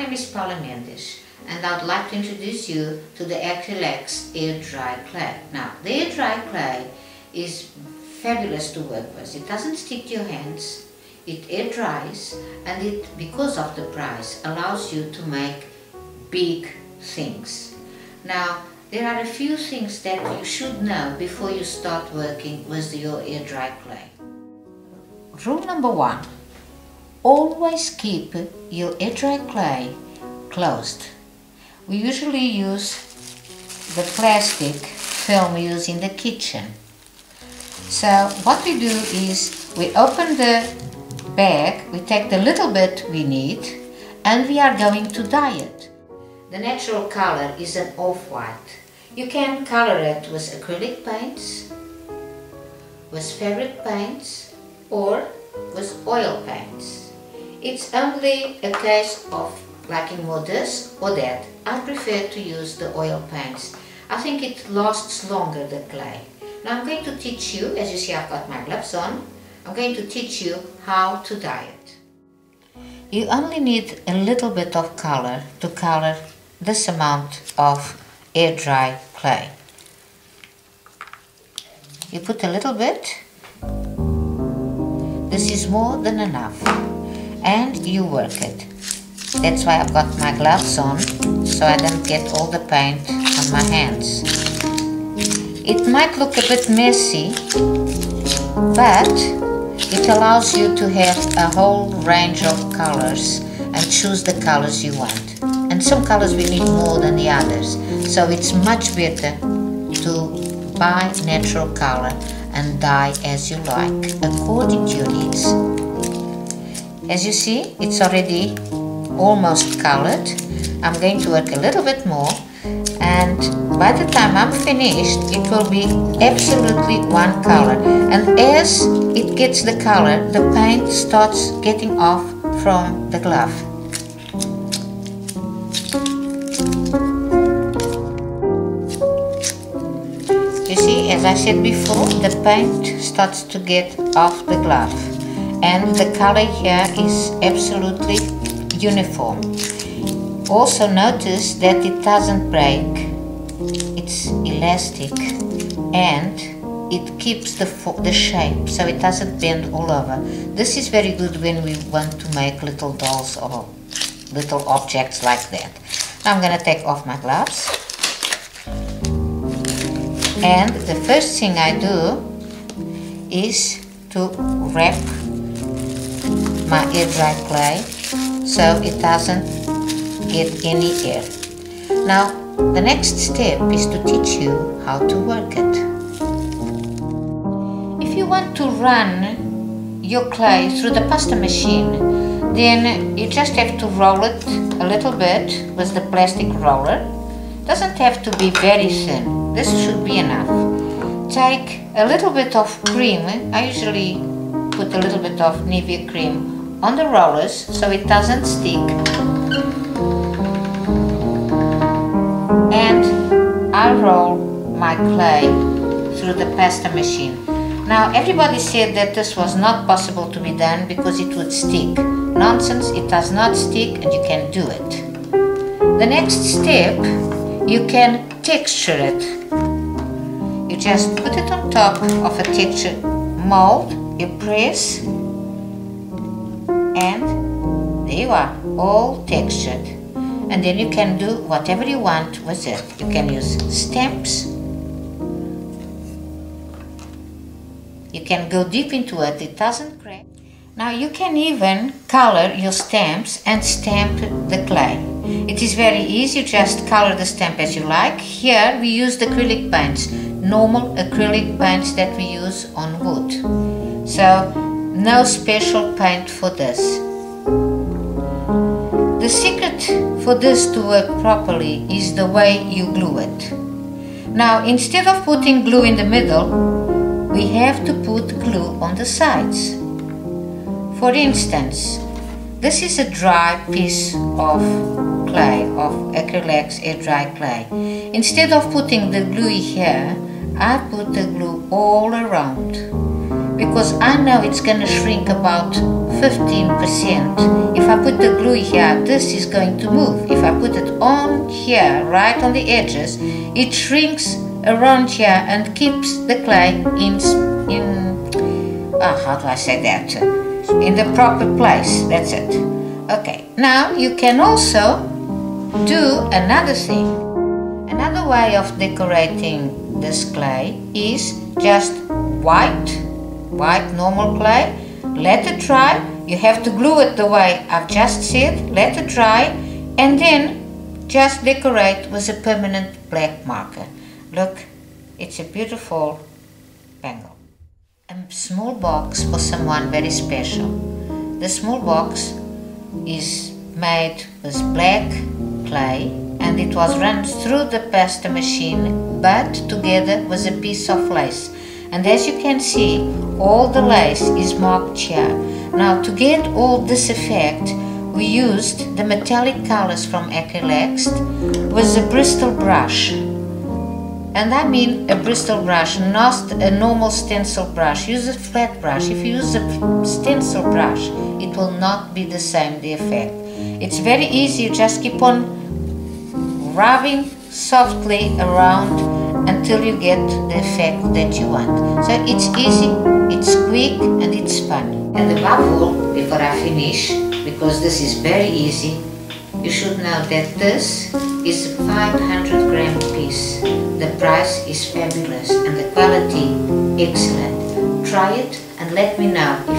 name is Mendes, and I would like to introduce you to the acrylics air dry clay. Now, the air dry clay is fabulous to work with. It doesn't stick to your hands, it air dries, and it, because of the price, allows you to make big things. Now, there are a few things that you should know before you start working with your air dry clay. Rule number 1. Always keep your air dry clay closed. We usually use the plastic film we use in the kitchen. So what we do is we open the bag, we take the little bit we need, and we are going to dye it. The natural color is an off-white. You can color it with acrylic paints, with fabric paints, or with oil paints. It's only a case of liking more this or that. I prefer to use the oil paints. I think it lasts longer, the clay. Now I'm going to teach you, as you see I've got my gloves on, I'm going to teach you how to dye it. You only need a little bit of color to color this amount of air dry clay. You put a little bit. This is more than enough. And you work it. That's why I've got my gloves on, so I don't get all the paint on my hands. It might look a bit messy, but it allows you to have a whole range of colors and choose the colors you want. And some colors we need more than the others, so it's much better to buy natural color and dye as you like, according to your needs. As you see, it's already almost colored. I'm going to work a little bit more, and by the time I'm finished, it will be absolutely one color. And as it gets the color, the paint starts getting off from the glove. You see, as I said before, the paint starts to get off the glove. And the color here is absolutely uniform. Also notice that it doesn't break, it's elastic, and it keeps the shape, so it doesn't bend all over. This is very good when we want to make little dolls or little objects like that. Now I'm going to take off my gloves, and the first thing I do is to wrap my air dry clay so it doesn't get any air. Now the next step is to teach you how to work it. If you want to run your clay through the pasta machine, then you just have to roll it a little bit with the plastic roller. Doesn't have to be very thin. This should be enough. Take a little bit of cream. I usually put a little bit of Nivea cream on the rollers so it doesn't stick, and I roll my clay through the pasta machine. Now everybody said that this was not possible to be done because it would stick. Nonsense, it does not stick and you can do it. The next step, you can texture it. You just put it on top of a texture mold, you press, and there you are, all textured. And then you can do whatever you want with it. You can use stamps. You can go deep into it, it doesn't crack. Now you can even color your stamps and stamp the clay. It is very easy, you just color the stamp as you like. Here we use the acrylic paints, normal acrylic paints that we use on wood. So no special paint for this. The secret for this to work properly is the way you glue it. Now, instead of putting glue in the middle, we have to put glue on the sides. For instance, this is a dry piece of clay, of acrylics air dry clay. Instead of putting the glue here, I put the glue all around, because I know it's going to shrink about 15%. If I put the glue here, this is going to move. If I put it on here, right on the edges, it shrinks around here and keeps the clay how do I say that? In the proper place. That's it. Okay, now you can also do another thing. Another way of decorating this clay is just white normal clay. Let it dry. You have to glue it the way I've just said. Let it dry and then just decorate with a permanent black marker. Look, it's a beautiful bangle. A small box for someone very special. The small box is made with black clay and it was run through the pasta machine but together with a piece of lace. And as you can see, all the lace is marked here. Now to get all this effect, we used the metallic colors from acrylics with a bristle brush. And I mean a bristle brush, not a normal stencil brush. Use a flat brush. If you use a stencil brush, it will not be the same, the effect. It's very easy, you just keep on rubbing softly around until you get the effect that you want. So it's easy, it's quick and it's fun. And above all, before I finish, because this is very easy, you should know that this is a 500 gram piece. The price is fabulous and the quality excellent. Try it and let me know if